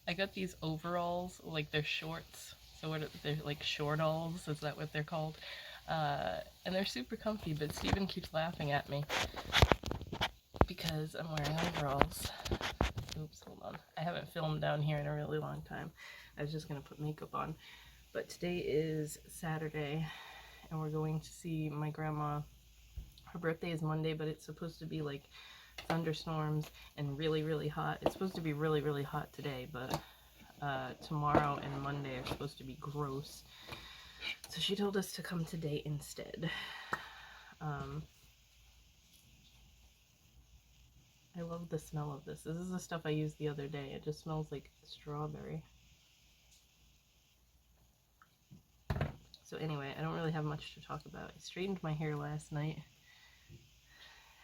I got these overalls, like they're shorts. So they're like shortalls, is that what they're called? And they're super comfy, but Steven keeps laughing at me because I'm wearing overalls. Oops, hold on. I haven't filmed down here in a really long time. I was just gonna put makeup on. But today is Saturday, and we're going to see my grandma. Her birthday is Monday, but it's supposed to be like thunderstorms and really, really hot. It's supposed to be really, really hot today, but tomorrow and Monday are supposed to be gross. So she told us to come today instead. I love the smell of this. This is the stuff I used the other day. It just smells like strawberry. So anyway, I don't really have much to talk about. I straightened my hair last night.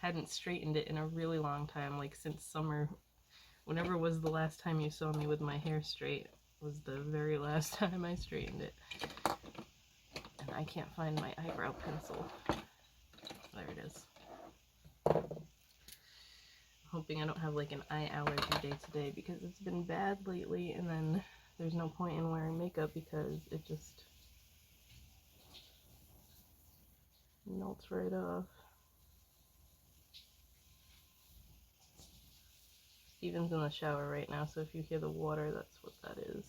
Hadn't straightened it in a really long time, like since summer. Whenever was the last time you saw me with my hair straight was the very last time I straightened it. And I can't find my eyebrow pencil. There it is. Hoping I don't have like an eye allergy day today because it's been bad lately, and then there's no point in wearing makeup because it just melts right off. Steven's in the shower right now, so if you hear the water, that's what that is.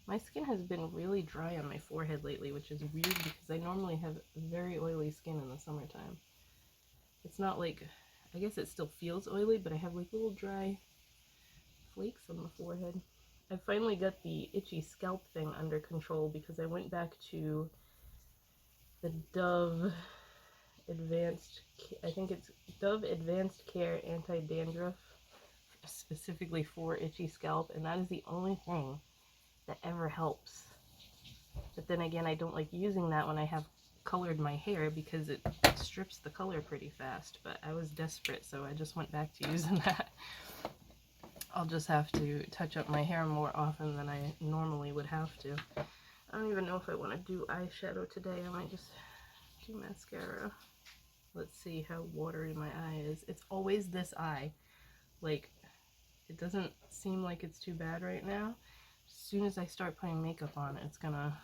My skin has been really dry on my forehead lately, which is weird because I normally have very oily skin in the summertime. It's not like, I guess it still feels oily, but I have like little dry flakes on the forehead. I finally got the itchy scalp thing under control because I went back to the Dove Advanced, I think it's Dove Advanced Care Anti-Dandruff, specifically for itchy scalp, and that is the only thing that ever helps. But then again, I don't like using that when I have colored my hair because it strips the color pretty fast, but I was desperate, so I just went back to using that. I'll just have to touch up my hair more often than I normally would have to. I don't even know if I want to do eyeshadow today. I might just do mascara. Let's see how watery my eye is. It's always this eye. Like, it doesn't seem like it's too bad right now. As soon as I start putting makeup on, it's gonna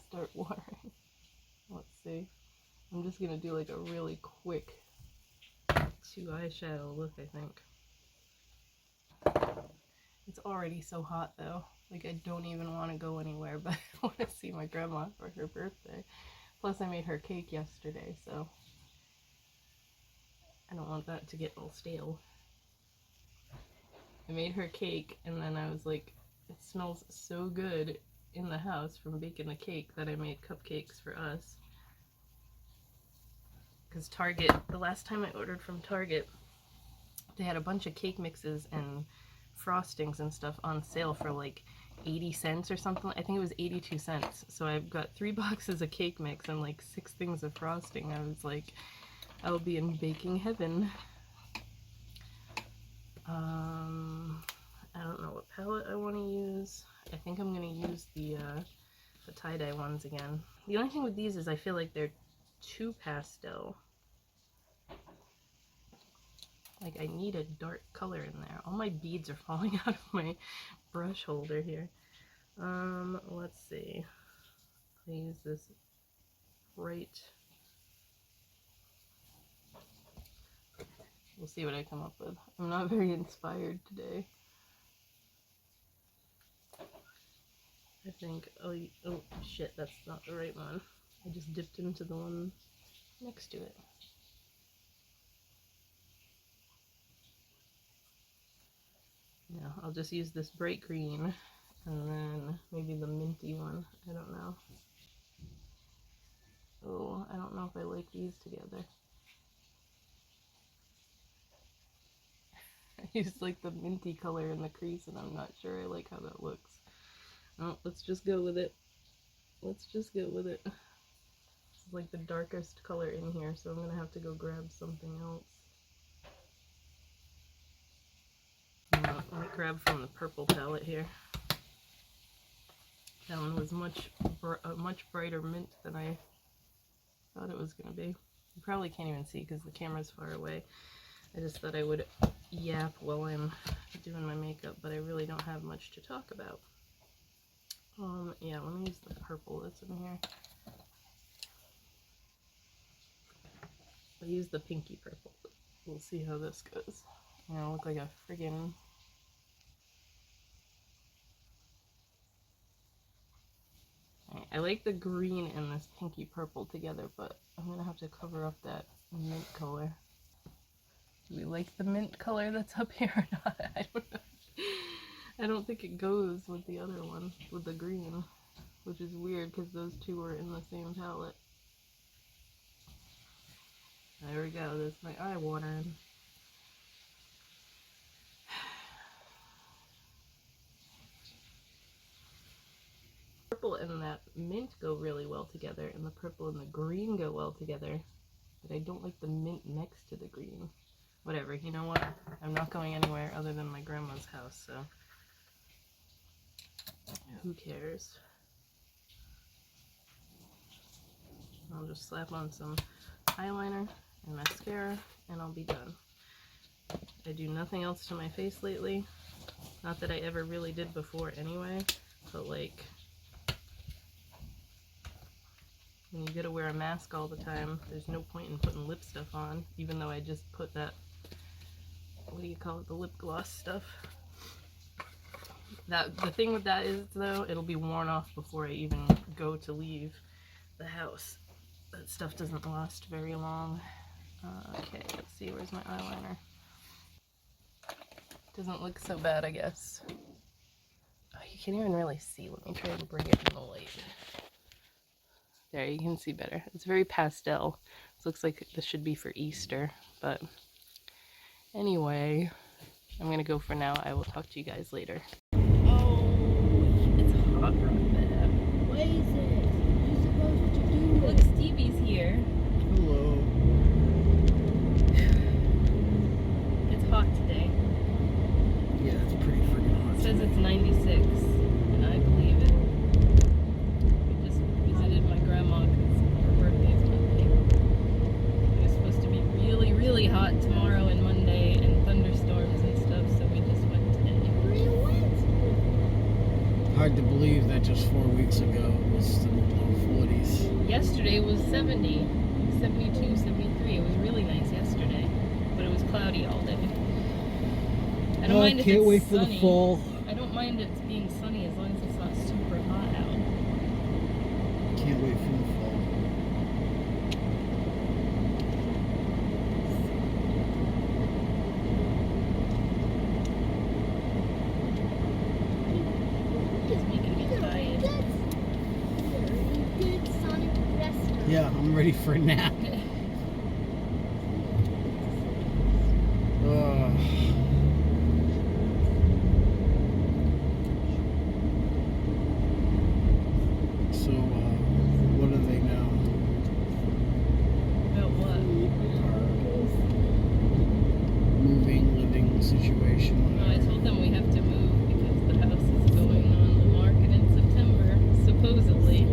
start watering. Let's see. I'm just gonna do like a really quick 2 eyeshadow look, I think. It's already so hot though. Like, I don't even want to go anywhere, but I want to see my grandma for her birthday. Plus I made her cake yesterday, so I don't want that to get all stale. I made her cake, and then I was like, it smells so good in the house from baking the cake that I made cupcakes for us. Because Target, the last time I ordered from Target, they had a bunch of cake mixes and frostings and stuff on sale for like 80 cents or something. I think it was 82 cents. So I've got 3 boxes of cake mix and like 6 things of frosting. I was like, I'll be in baking heaven. I don't know what palette I want to use. I think I'm going to use the tie-dye ones again. The only thing with these is I feel like they're too pastel. Like, I need a dark color in there. All my beads are falling out of my brush holder here. Let's see. I use this bright. We'll see what I come up with. I'm not very inspired today. I think, oh shit, that's not the right one. I just dipped into the one next to it. Yeah, I'll just use this bright green and then maybe the minty one. I don't know. Oh, I don't know if I like these together. I used like the minty color in the crease and I'm not sure I like how that looks. Oh, let's just go with it. Let's just go with it. This is like the darkest color in here, so I'm gonna have to go grab something else. Let me grab from the purple palette here. That one was much brighter mint than I thought it was gonna be. You probably can't even see because the camera's far away. I just thought I would yap while I'm doing my makeup, but I really don't have much to talk about. Yeah, let me use the purple that's in here. I'll use the pinky purple. We'll see how this goes. You know, look like a friggin'... I like the green and this pinky purple together, but I'm gonna have to cover up that mint color. Do we like the mint color that's up here or not? I don't know. I don't think it goes with the other one, with the green, which is weird because those two are in the same palette. There we go, there's my eye watering. Purple and that mint go really well together, and the purple and the green go well together, but I don't like the mint next to the green. Whatever, you know what? I'm not going anywhere other than my grandma's house, so who cares? I'll just slap on some eyeliner and mascara and I'll be done. I do nothing else to my face lately. Not that I ever really did before anyway, but like, when you gotta wear a mask all the time, there's no point in putting lip stuff on, even though I just put that, what do you call it, the lip gloss stuff. The thing with that is, though, it'll be worn off before I even go to leave the house. That stuff doesn't last very long. Okay, let's see, where's my eyeliner? Doesn't look so bad, I guess. Oh, you can't even really see. Let me try and bring it in the light. There, you can see better. It's very pastel. It looks like this should be for Easter, but anyway, I'm gonna go for now. I will talk to you guys later. Oh, it's hot right there. What is it? You're supposed to do. Look, Stevie's here. Hello. It's hot today. Yeah, it's pretty freaking hot. It says it's 96, and I believe it. We just visited my grandma because her birthday is Monday. It was supposed to be really, really hot tomorrow and Monday, and thunderstorms and stuff, so we just went today. Hard to believe that just 4 weeks ago it was in the low 40s. Yesterday was 70, 72, 73. It was really nice yesterday, but it was cloudy all day. I don't mind if can't it's wait for sunny. the fall. I don't mind it being sunny as long as it's not super hot out. Can't wait for the fall. It's making me tired. Very good Sonic restaurant. Yeah, I'm ready for a nap. So, what are they now? About what? Moving, living situation. No, I told them we have to move because the house is going on the market in September, supposedly.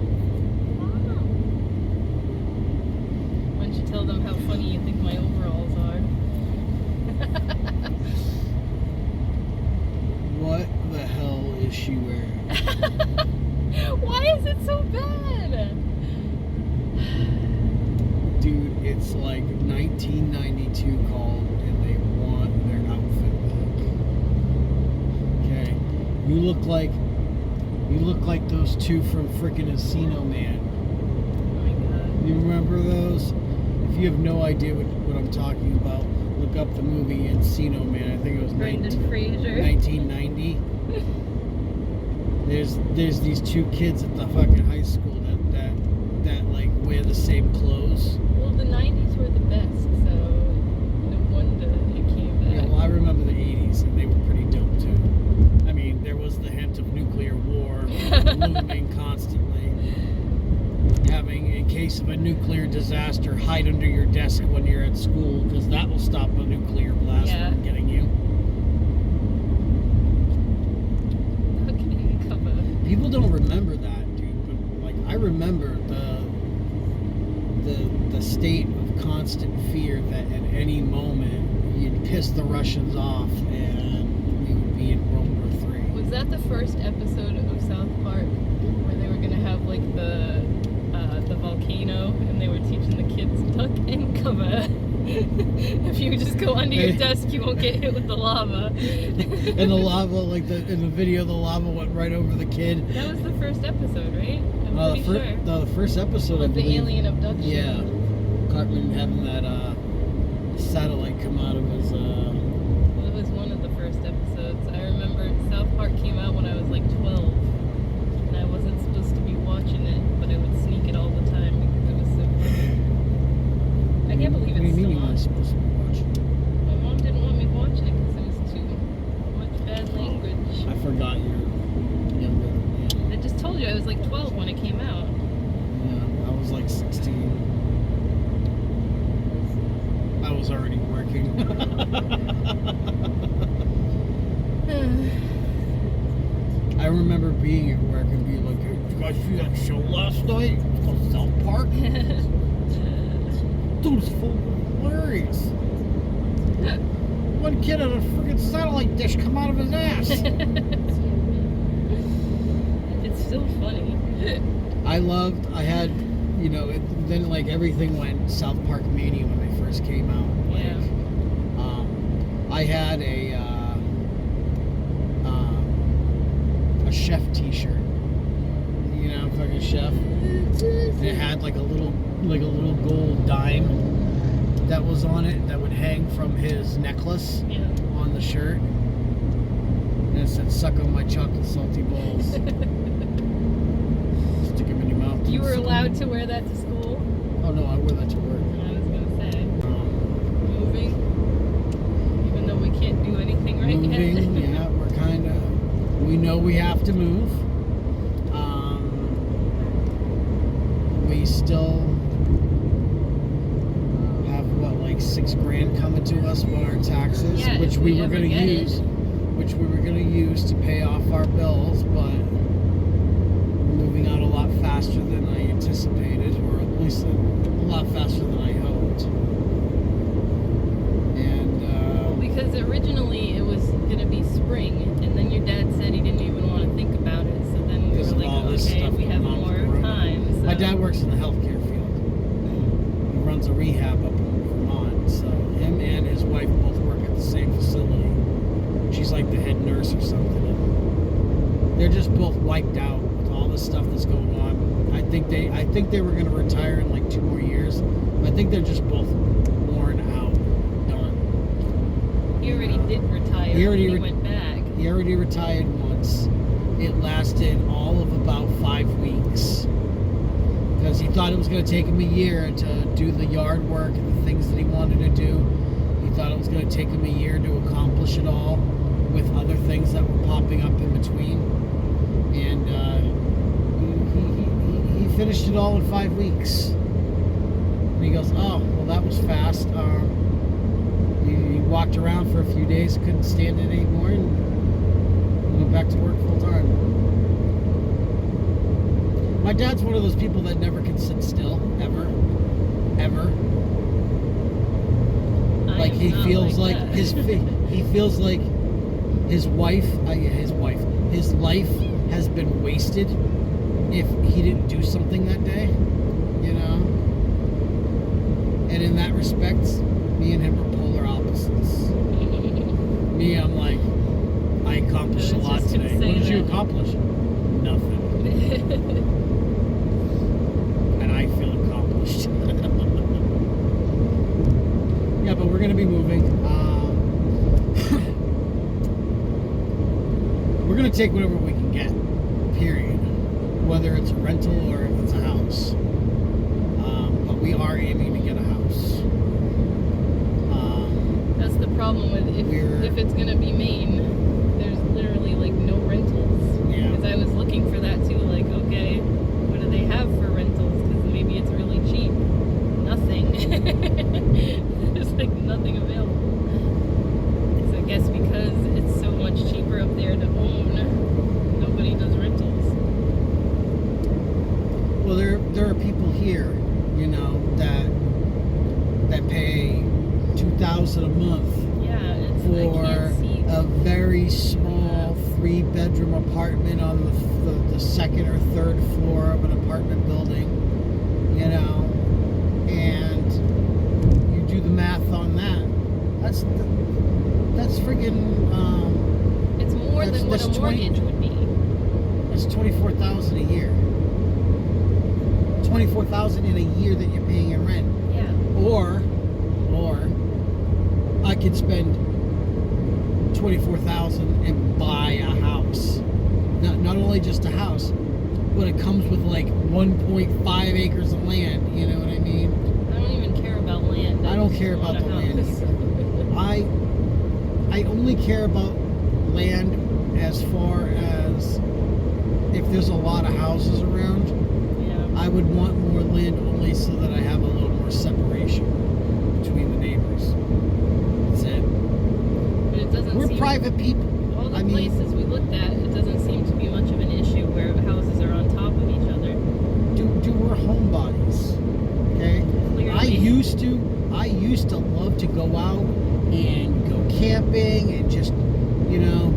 Why don't you tell them how funny you think my overalls are? What the hell is she wearing? Why is it so bad? Dude, it's like 1992 called and they want their outfit back. Okay. You look like those two from frickin' Encino Man. Oh my god. You remember those? If you have no idea what I'm talking about, look up the movie Encino Man. I think it was Brendan Fraser. 1990. There's these two kids at the fucking high school that like wear the same clothes. Well, the 90s were the best, so no wonder it came back. Yeah, well, I remember the 80s, and they were pretty dope too. I mean, there was the hint of nuclear war looming constantly. Having, in case of a nuclear disaster, hide under your desk when you're at school, because that will stop a nuclear blast from getting you. Okay, cover. People don't remember that, dude, but like I remember the state of constant fear that at any moment you'd piss the Russians off and we would be in World War III. Was that the first episode of South Park where they were gonna have like the volcano and they were teaching the kids duck and cover? If you just go under your desk, you won't get hit with the lava. And the lava, like in the video, the lava went right over the kid. That was the first episode, right? I'm pretty sure. The first episode, I Of the believe. alien abduction. Yeah, Cartman having that satellite come out of his. Well, it was one of the first episodes. I remember South Park came out when I was like 12, and I wasn't supposed to be watching it, but I would sneak it all the time because it was so funny. I can't believe What do it's you mean still you're on. not supposed to be watching? My mom didn't want me watching it because it was too much bad language. I forgot you're younger than me. I just told you I was like 12 when it came out. Yeah, I was like 16. I was already working. I remember being at work and being like, "You guys see that show last night? It's called South Park." Dude, it's full hilarious. One kid had a freaking satellite dish come out of his ass. It's still funny. I had, then like everything went South Park Mania when they first came out. Like, Yeah. I had a chef T-shirt. You know, fucking chef. And it had like a little gold dime that was on it that would hang from his necklace Yeah. on the shirt. And it said, "Suck on my chocolate salty balls." Stick them in your mouth. You were allowed to wear that to school? Oh no, I wear that to work. I was gonna say. Moving? Even though we can't do anything right Moving, yet. yeah, we're kind of. We know we have to move. We still have like $6,000 coming to us on our taxes, Yeah, which if we we were ever going to get it. use, to pay off our bills, but we're moving out a lot faster than I anticipated, or at least a lot faster than I hoped. And Because originally it was gonna be spring, and then your dad said he didn't even want to think about it. So then we Because were of like, all this okay, stuff we have going on with more Corona. time. So. my dad works in the healthcare field. He runs a rehab up in Vermont, so him and his wife both work at the same facility. She's like the head nurse or something. And they're just both wiped out with all this stuff that's going on. I think they were going to retire in like 2 more years. I think they're just both worn out, done. He already did retire. He already when he went back. He already retired once. It lasted all of about 5 weeks. Because he thought it was going to take him a year to do the yard work and the things that he wanted to do. He thought it was going to take him a year to accomplish it all with other things that were popping up in between. And he finished it all in 5 weeks. And he goes, "Oh, well, that was fast." He walked around for a few days, couldn't stand it anymore, and went back to work full time. My dad's one of those people that never can sit still, ever. Like he feels like his life has been wasted if he didn't do something that day, you know. And in that respect, me and him are polar opposites. Me, I'm like, I accomplished a lot today. What did you accomplish? Nothing. And I feel accomplished. Yeah, but we're going to be moving. We're going to take whatever we can get, period. Whether it's a rental or if it's a house. But we are aiming to get a house. That's the problem with if it's gonna be Maine, there's literally like no rentals. Yeah. Because I was looking for that too. Like, okay, what do they have for rentals? Because maybe it's really cheap. Nothing. There's like nothing available. So I guess because it's so much cheaper up there to own, nobody does rentals. Well, there are people here, you know, pay $2,000 a month Yeah, it's, I for can't see. a very small 3-bedroom apartment on the second or third floor of an apartment building, you know, and you do the math on that. That's friggin' It's more than what that's a mortgage would be. that's $24,000 a year. $24,000 in a year that you're paying in rent. Yeah. Or I could spend $24,000 and buy a house. Not only just a house, but it comes with like 1.5 acres of land. You know what I mean? I don't even care about land. I don't just care want about a the land house. I only care about land as far as if there's a lot of houses around. Yeah. I would want more land only so that I have a little more separation between the neighbors. That's it. But it doesn't We're seem, private people. all the I mean- places we looked at, it doesn't seem to be much of an issue where houses are on top of each other. We're homebodies. Okay? Clearly. I used to love to go out and go camping and just, you know,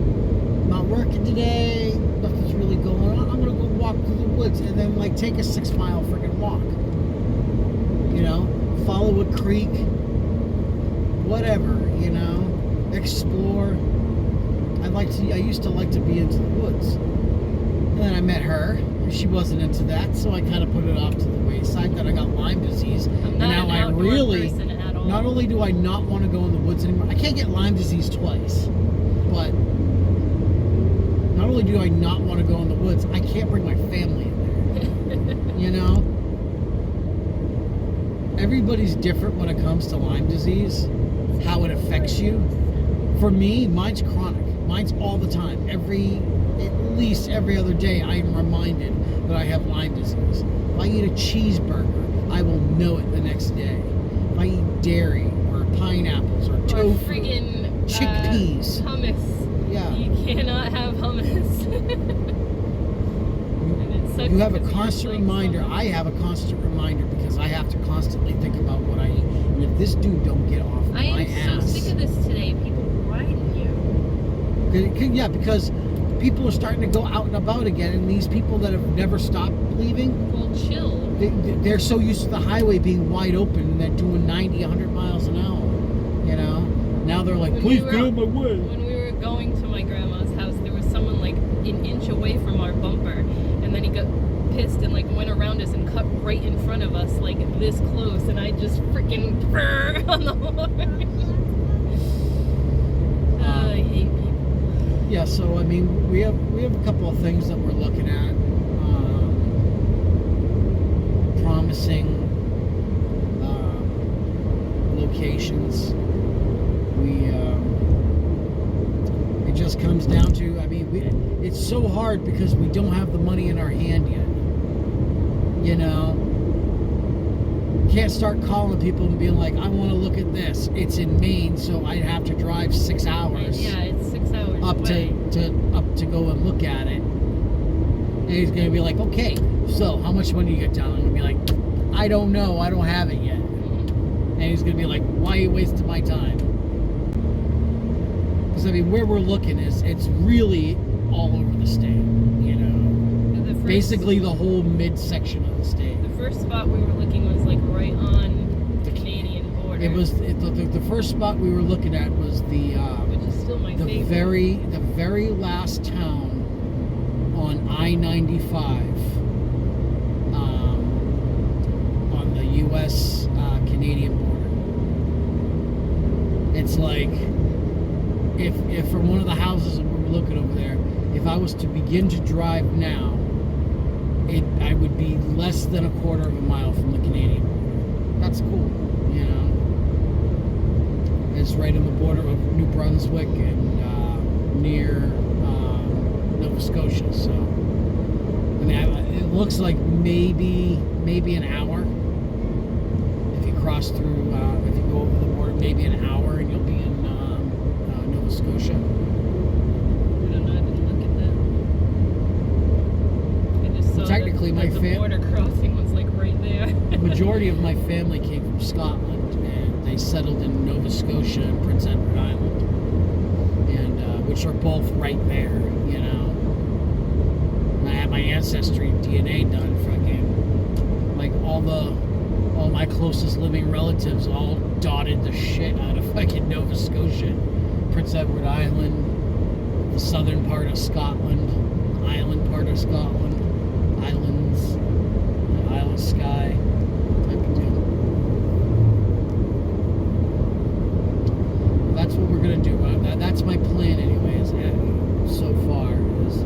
not working today, nothing's really going on. I'm gonna go walk through the woods and then like take a 6-mile freaking walk. You know, follow a creek, whatever, you know, explore. I used to like to be into the woods. And then I met her. She wasn't into that, so I kind of put it off to the wayside. Then I got Lyme disease, I'm and not now an I outdoor really. person at all. Not only do I not want to go in the woods anymore, I can't get Lyme disease twice, but not only do I not want to go in the woods, I can't bring my family in there. You know? Everybody's different when it comes to Lyme disease, how it affects you. For me, mine's chronic. Mine's all the time. At least every other day, I am reminded that I have Lyme disease. If I eat a cheeseburger, I will know it the next day. If I eat dairy or pineapples or Or tofu, friggin' chickpeas. hummus. Yeah. You cannot have hummus. And it sucks You have a 'cause you're constant like reminder. so- I have a constant reminder because I have to constantly think about what I eat. And if this dude don't get off I my am so ass, sick of this today. People riding you. yeah, because people are starting to go out and about again, and these people that have never stopped leaving, Well, chill. they're so used to the highway being wide open and they're doing 90, 100 miles an hour. You know, now they're like, When please we get were- out of my way. When we were going to my grandma's house, there was someone like an inch away from our bumper, and then he got pissed and like went around us and cut right in front of us, like this close, and I just freaking on the horn. I hate people. Yeah, so I mean, we have a couple of things that we're looking at, promising locations. It just comes down to, I mean, it's so hard because we don't have the money in our hand yet. You know, can't start calling people and being like, I want to look at this. It's in Maine, so I'd have to drive 6 hours. Yeah, it's 6 hours Up away. to go and look at it. And he's gonna be like, okay, so how much money you get down? I'm gonna be like, I don't know, I don't have it yet. And he's gonna be like, why are you wasting my time? Because I mean, where we're looking it's really all over the state, you know. Basically the whole midsection of the state. The first spot we were looking was like right on the Canadian border. It was the first spot we were looking at was which is still my the favorite. very last town on I-95 on the U.S. Canadian border. It's like if from one of the houses that we were looking over there, if I was to begin to drive now, I would be less than a quarter of a mile from the Canadian border. That's cool, you know. It's right on the border of New Brunswick and near Nova Scotia. So, I mean, it looks like maybe an hour. If you cross through, if you go over the border, maybe an hour, and you'll be in Nova Scotia. I don't know, I didn't look at that. I just saw Technically, that the border crossing was like right there. The majority of my family came from Scotland, and I settled in Nova Scotia and Prince Edward Island, and which are both right there. You know, I had my ancestry DNA done. Fucking like all my closest living relatives all dotted the shit out of fucking Nova Scotia, Prince Edward Island, the southern part of Scotland, the island part of Scotland, islands, the Isle of Skye, type of deal. That's what we're gonna do. That's my plan, anyways. So far, is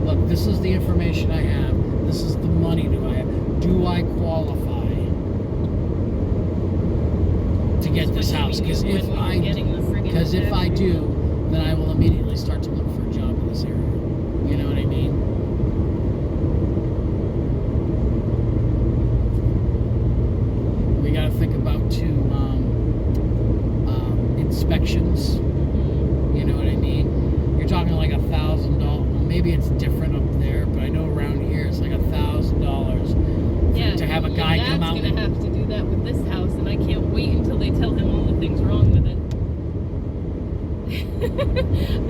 look. This is the information I have. This is the money. Do I qualify to get this house? Because if I do, then I will immediately start to look for a job in this area. You know what I mean? We got to think about two inspections. You know what I mean? You're talking like $1,000. Well, maybe it's different up there, but I know around here it's like $1,000 to have a guy come out. Dad's gonna have to do that with this house, and I can't wait until they tell him all the things wrong with it.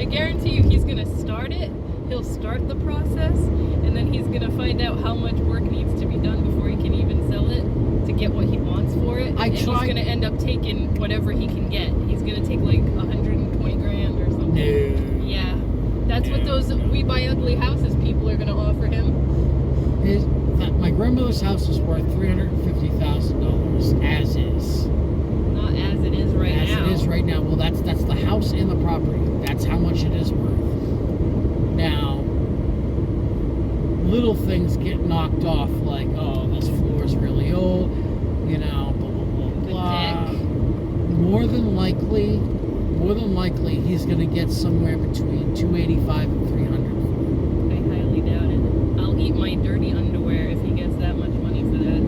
I guarantee you, he's gonna start it. He'll start the process, and then he's gonna find out how much work needs to be done before he can even sell it to get what he wants for it. And he's gonna end up taking whatever he can get. He's gonna take like 120 grand or something. No. Yeah, that's what those We Buy Ugly Houses people are gonna offer him. My grandmother's house is worth $350,000 as is. Not as it is right now. As it is right now. Well, that's the house and the property. That's how much it is worth. Now, little things get knocked off, like, oh, this floor is really old, you know, blah blah blah blah. More than likely, he's gonna get somewhere between $285 and $300. I highly doubt it. I'll eat my dirty underwear if he gets that much money for that.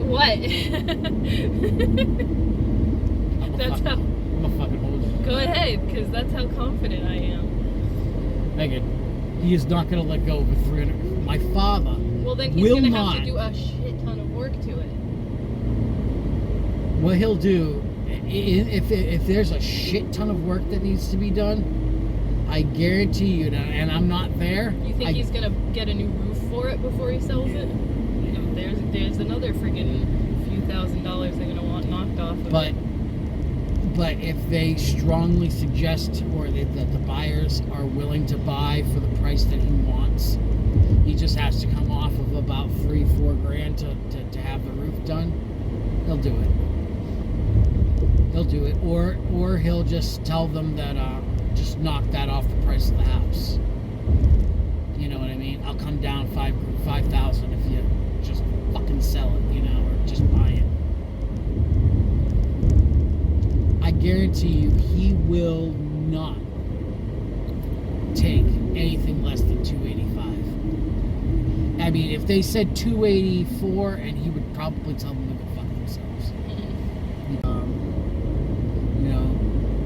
What? I'm gonna fucking hold you. Go ahead, because that's how confident I am. Megan, he is not gonna let go of a 300. My father. Well, then he's gonna have to do a shit ton of work to it. What he'll do, if there's a shit ton of work that needs to be done, I guarantee you, and I'm not there. You think he's gonna get a new roof for it before he sells it? There's another friggin' few $1,000s they're gonna want knocked off of it. But if they strongly suggest or that the buyers are willing to buy for the price that he wants, he just has to come off of about $3-4 grand to have the roof done. He'll do it. He'll do it, or he'll just tell them that just knock that off the price of the house. You know what I mean? I'll come down $5,000 if you just fucking sell it, you know, or just buy it. I guarantee you, he will not take anything less than $285. I mean, if they said $284, and he would probably tell them to go fuck themselves. You know,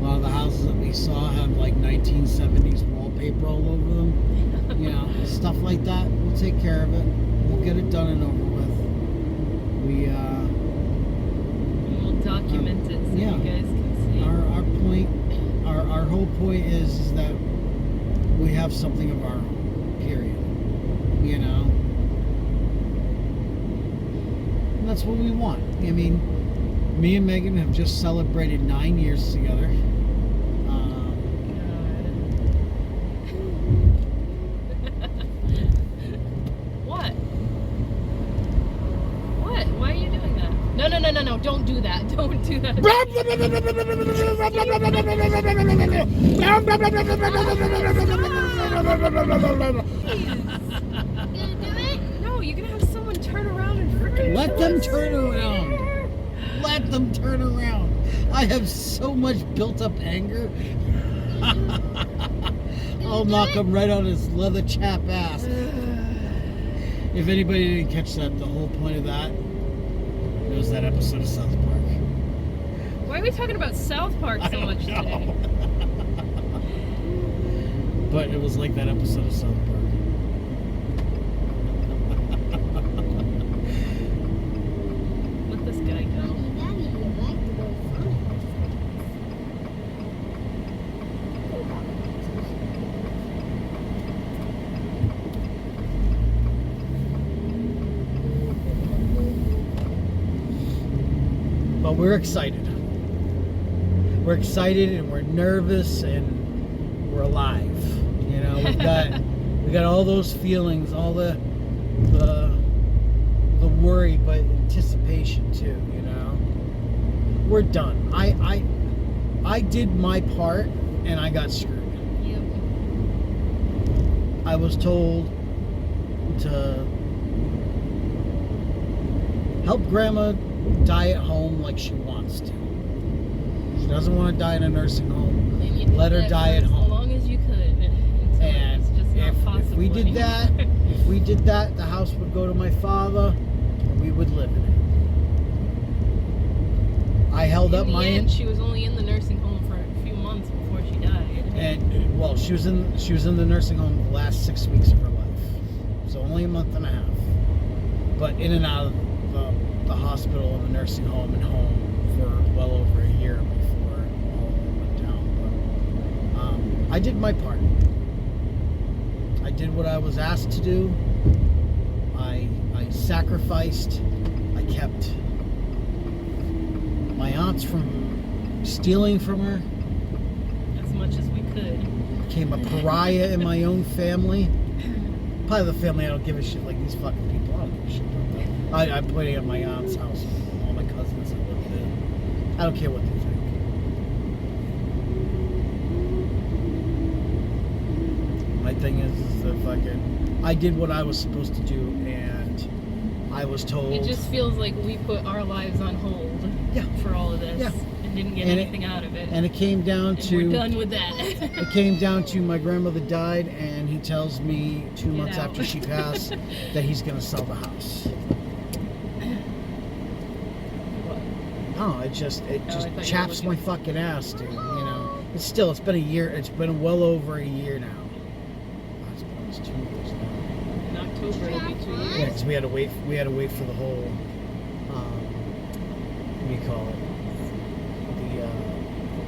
a lot of the houses that we saw have like 1970s wallpaper all over them. You know, stuff like that. We'll take care of it. We'll get it done and over with. We'll document it so you guys can see. Our whole point is that we have something of our own. Period. You know. And that's what we want. I mean, me and Megan have just celebrated 9 years together. What? What? Why are you doing that? No, don't do that. Don't do that. No, you're gonna have someone turn around and freaking Let them turn around. Let them turn around. I have so much built up anger. I'll knock him right on his leather chap ass. If anybody didn't catch that, the whole point of that, it was that episode of South Park. Why are we talking about South Park so much today? But it was like that episode of South Park. Let this But we're excited. We're excited and we're nervous and we're alive. You know, we got all those feelings, all the worry, but anticipation too. You know, we're done. I did my part and I got screwed. Yep. I was told to help Grandma die at home like she wants to. She doesn't want to die in a nursing home. And you did Let her that die at for home. As long as you could. Until And it's just not if possible we did anymore. that, if we did that, the house would go to my father, and we would live in it. I held up in the my end, she was only in the nursing home for a few months before she died. and well, she was in the nursing home the last 6 weeks of her life, so only a month and a half. But in and out of the hospital and the nursing home and home for well over a year before all of them went down. But I did my part. I did what I was asked to do. I sacrificed. I kept my aunts from stealing from her. As much as we could. Became a pariah in my own family. Probably the family I don't give a shit like these fucking people. I don't give a shit about that. I'm pointing at my aunt's house, all my cousins that live there. I don't care what they think. My thing is that fucking I did what I was supposed to do, and I was told. It just feels like we put our lives on hold. Yeah. For all of this. Yeah. And didn't get And anything out of it. And it came down And to. we're done with that. It came down to my grandmother died, and he tells me 2 Get months out. after she passed that he's going to sell the house. No, it just I thought you were chaps my looking- fucking ass, dude. You know, it's been a year. It's been well over a year now. It's been almost 2 years now. In October it'll be 2 years. Yeah, because we had to wait. We had to wait for the whole. What do you call it?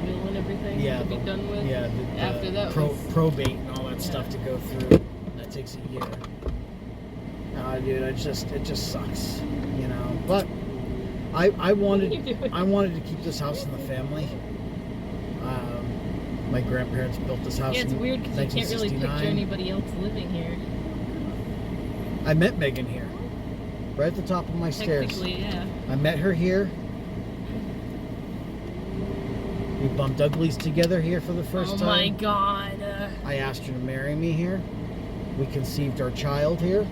The will and everything Yeah, to be done with. Yeah, After that was- probate and all that stuff to go through. That takes a year. Dude, it just sucks, you know. But I What are you wanted doing? to keep this house in the family. My grandparents built this house. Yeah, it's in weird because you can't really 1969. picture anybody else living here. I met Megan here, right at the top of my stairs. Technically, yeah. I met her here. We bumped uglies together here for the first Oh time. my god. I asked her to marry me here. We conceived our child here.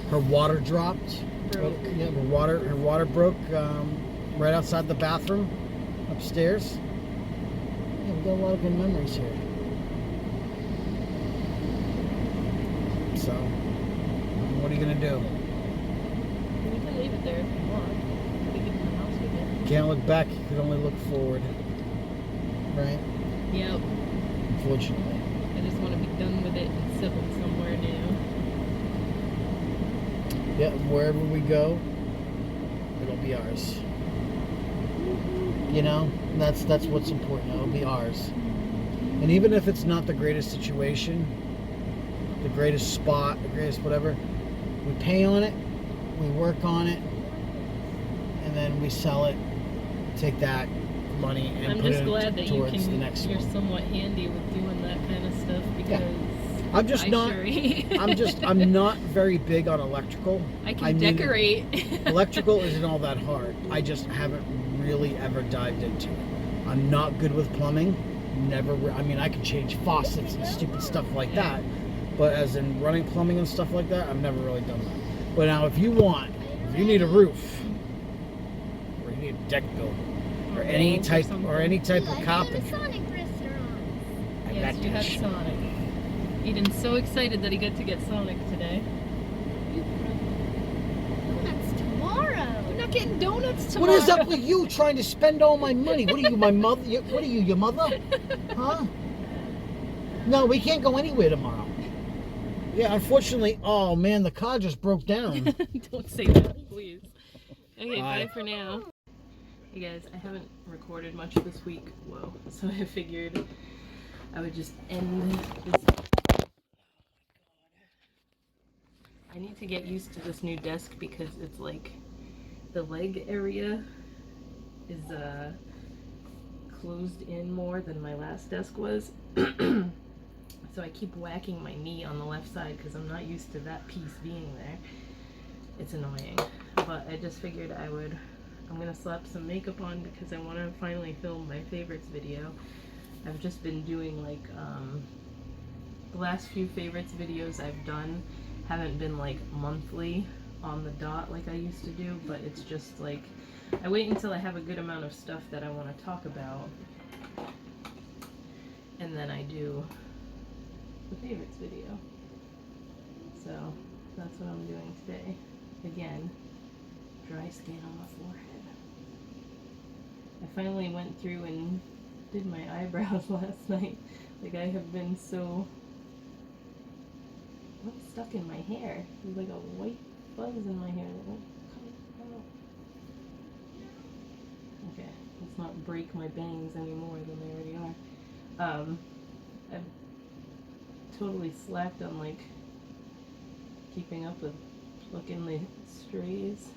Her water dropped. Broke. Yeah, her water broke right outside the bathroom upstairs. Yeah, we got a lot of good memories here. So, what are you gonna do? You can leave it there if you want. Leave it in the house with you. Can't look back. You can only look forward. Right? Yep. Unfortunately. I just want to be done with it and settled somewhere new. Yeah, wherever we go, it'll be ours. You know, that's what's important. It'll be ours. And even if it's not the greatest situation, the greatest spot, the greatest whatever, we pay on it, we work on it, and then we sell it, take that money and I'm put just it glad that you towards the can. next You're one. somewhat handy with doing that kind of stuff because I'm just I not. sure I'm not very big on electrical. I can decorate. Electrical isn't all that hard. I just haven't really ever dived into it. I'm not good with plumbing. I mean, I can change faucets and stupid stuff like Yeah. that. But as in running plumbing and stuff like that, I've never really done that. But now, if you need a roof, or you need a deck built, or any walls type something. of carpentry, Sonic restaurant. I Yes, got you that had shit. Sonic. Eden's so excited that he got to get Sonic today. That's tomorrow. We're not getting donuts tomorrow. What is up with you trying to spend all my money? What are you, my mother? What are you, your mother? Huh? No, we can't go anywhere tomorrow. Yeah, unfortunately. Oh man, the car just broke down. Don't say that, please. Okay, Bye. bye for now. Hey guys, I haven't recorded much this week. Whoa. So I figured I would just end this. I need to get used to this new desk because it's like the leg area is closed in more than my last desk was. So I keep whacking my knee on the left side because I'm not used to that piece being there. It's annoying, but I just figured I'm gonna slap some makeup on because I want to finally film my favorites video. I've just been doing like, the last few favorites videos I've done haven't been like monthly on the dot like I used to do, but it's just like, I wait until I have a good amount of stuff that I want to talk about, and then I do the favorites video. So that's what I'm doing today. Again, dry skin on my forehead. I finally went through and did my eyebrows last night. Like, I have been so... What's stuck in my hair? There's like a white fuzz in my hair that won't come out. Okay, let's not break my bangs any more than they already are. I've totally slacked on like keeping up with plucking the strays.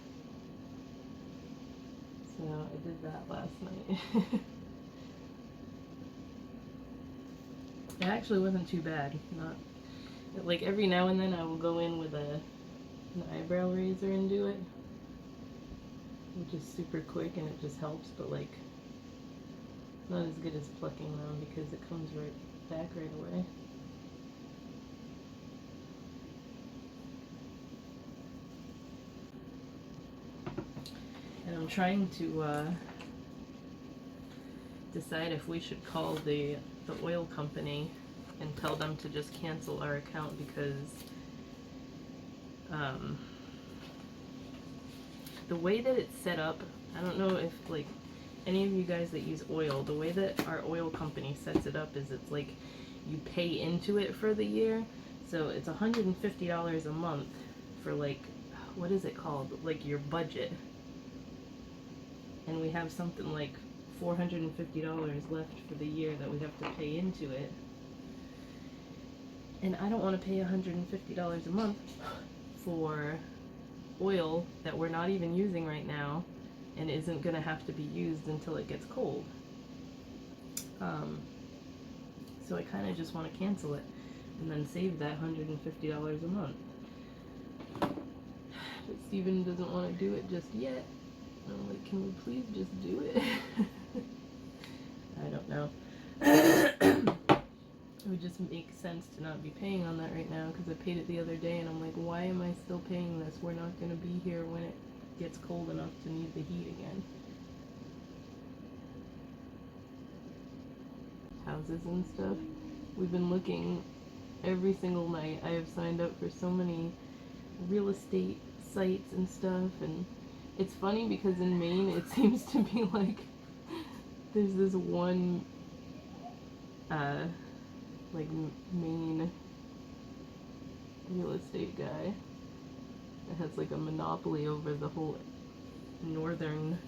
So I did that last night. It actually wasn't too bad. Not like, every now and then I will go in with an eyebrow razor and do it, which is super quick and it just helps, but like, not as good as plucking them because it comes right back right away. And I'm trying to decide if we should call the oil company and tell them to just cancel our account because the way that it's set up, I don't know if like any of you guys that use oil, the way that our oil company sets it up is it's like you pay into it for the year. So it's $150 a month for like, what is it called? Like your budget. And we have something like $450 left for the year that we have to pay into it. And I don't want to pay $150 a month for oil that we're not even using right now and isn't going to have to be used until it gets cold. So I kind of just want to cancel it and then save that $150 a month. But Steven doesn't want to do it just yet. I'm like, can we please just do it? I don't know. It would just make sense to not be paying on that right now because I paid it the other day and I'm like, why am I still paying this? We're not going to be here when it gets cold enough to need the heat again. Houses and stuff. We've been looking every single night. I have signed up for so many real estate sites and stuff, and it's funny because in Maine it seems to be like there's this one like Maine real estate guy that has like a monopoly over the whole northern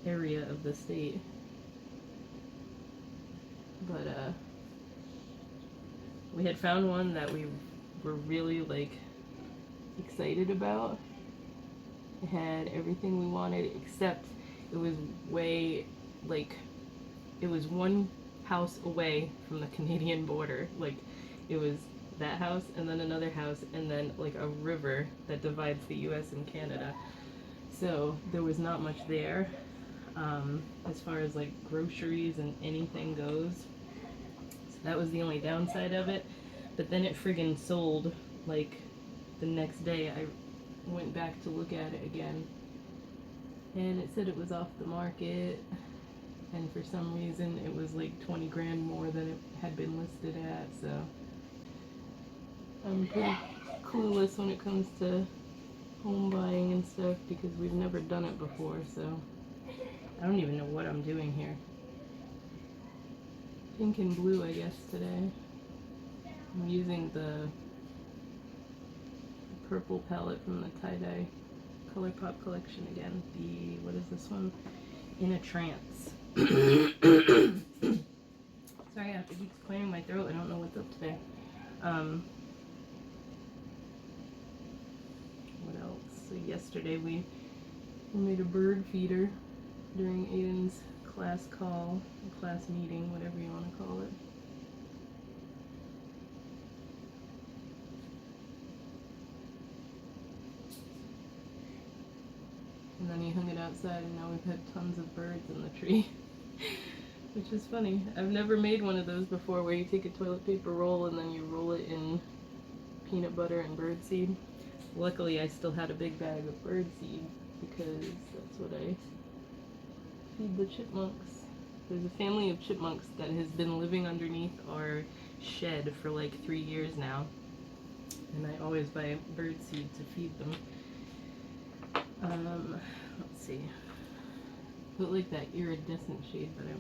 area of the state. But we had found one that we were really like excited about. It had everything we wanted except it was way like it was one house away from the Canadian border. Like, it was that house and then another house and then like a river that divides the US and Canada. So there was not much there as far as like groceries and anything goes. So that was the only downside of it. But then it friggin' sold like the next day. I went back to look at it again and it said it was off the market. And for some reason it was like 20 grand more than it had been listed at, so I'm pretty clueless when it comes to home buying and stuff because we've never done it before, so I don't even know what I'm doing here. Pink and blue, I guess, today. I'm using the purple palette from the tie-dye ColourPop collection again. The, what is this one? In a Trance. Sorry, I have to keep clearing my throat. I don't know what's up today. What else? So yesterday we made a bird feeder during Aiden's class call, class meeting, whatever you want to call it. And then he hung it outside, and now we've had tons of birds in the tree. Which is funny. I've never made one of those before where you take a toilet paper roll and then you roll it in peanut butter and birdseed. Luckily, I still had a big bag of birdseed because that's what I feed the chipmunks. There's a family of chipmunks that has been living underneath our shed for like 3 years now. And I always buy birdseed to feed them. Let's see. Look like that iridescent shade, but I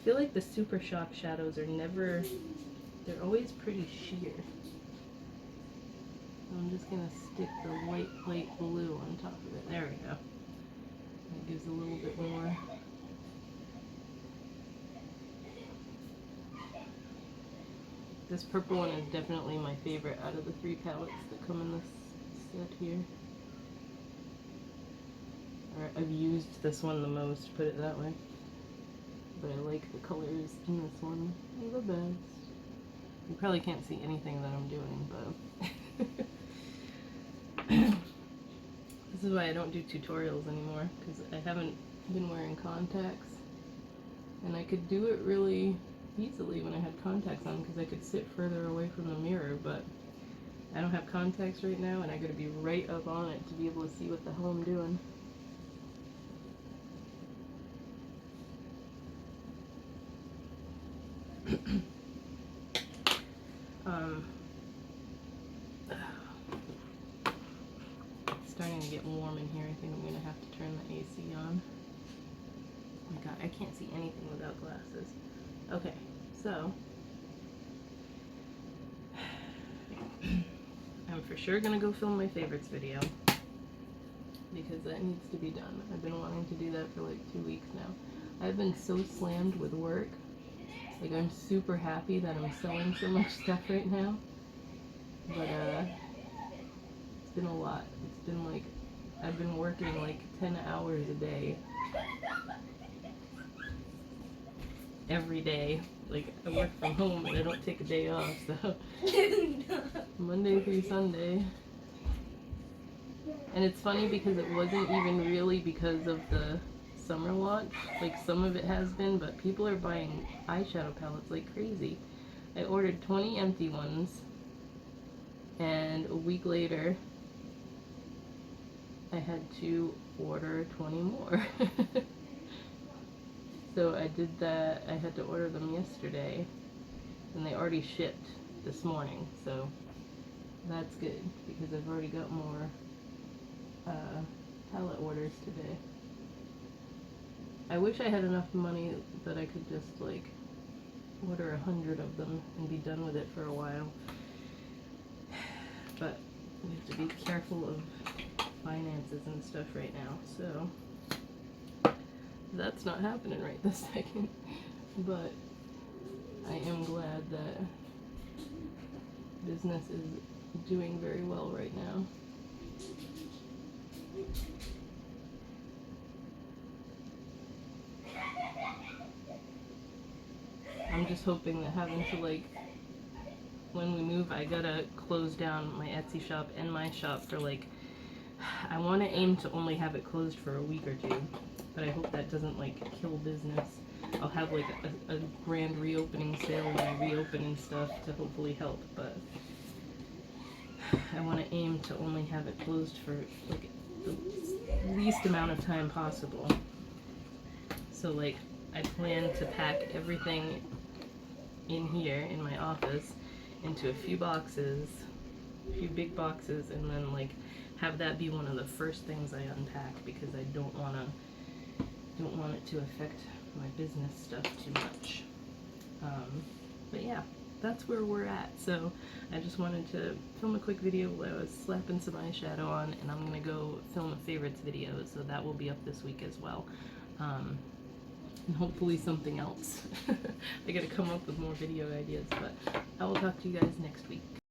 feel like the Super Shock shadows are never, they're always pretty sheer. So I'm just gonna stick the white light blue on top of it. There we go. That gives a little bit more. This purple one is definitely my favorite out of the 3 palettes that come in this set here. Or I've used this one the most, put it that way. But I like the colors in this one the best. You probably can't see anything that I'm doing, but this is why I don't do tutorials anymore, because I haven't been wearing contacts. And I could do it really easily when I had contacts on, because I could sit further away from the mirror, but I don't have contacts right now, and I gotta be right up on it to be able to see what the hell I'm doing. It's starting to get warm in here. I think I'm going to have to turn the AC on. Oh my god, I can't see anything without glasses. Okay, so I'm for sure going to go film my favorites video because that needs to be done. I've been wanting to do that for like 2 weeks now. I've been so slammed with work. Like, I'm super happy that I'm selling so much stuff right now, but it's been a lot. It's been like, I've been working like 10 hours a day, every day. Like, I work from home and I don't take a day off, so Monday through Sunday. And it's funny because it wasn't even really because of the summer launch. Like, some of it has been, but people are buying eyeshadow palettes like crazy. I ordered 20 empty ones, and a week later I had to order 20 more. So I did that. I had to order them yesterday, and they already shipped this morning, so that's good because I've already got more palette orders today. I wish I had enough money that I could just like order 100 of them and be done with it for a while. But we have to be careful of finances and stuff right now, so that's not happening right this second. But I am glad that business is doing very well right now. I'm just hoping that having to, like, when we move, I gotta close down my Etsy shop and my shop for, like, I want to aim to only have it closed for a week or 2, but I hope that doesn't, like, kill business. I'll have, like, a grand reopening sale when I reopen and stuff to hopefully help, but I want to aim to only have it closed for, like, the least amount of time possible. So, like, I plan to pack everything in here in my office into a few boxes, a few big boxes, and then like have that be one of the first things I unpack because I don't want it to affect my business stuff too much. But yeah, that's where we're at. So I just wanted to film a quick video while I was slapping some eyeshadow on, and I'm gonna go film a favorites video, so that will be up this week as well. And hopefully something else. I gotta come up with more video ideas, but I will talk to you guys next week.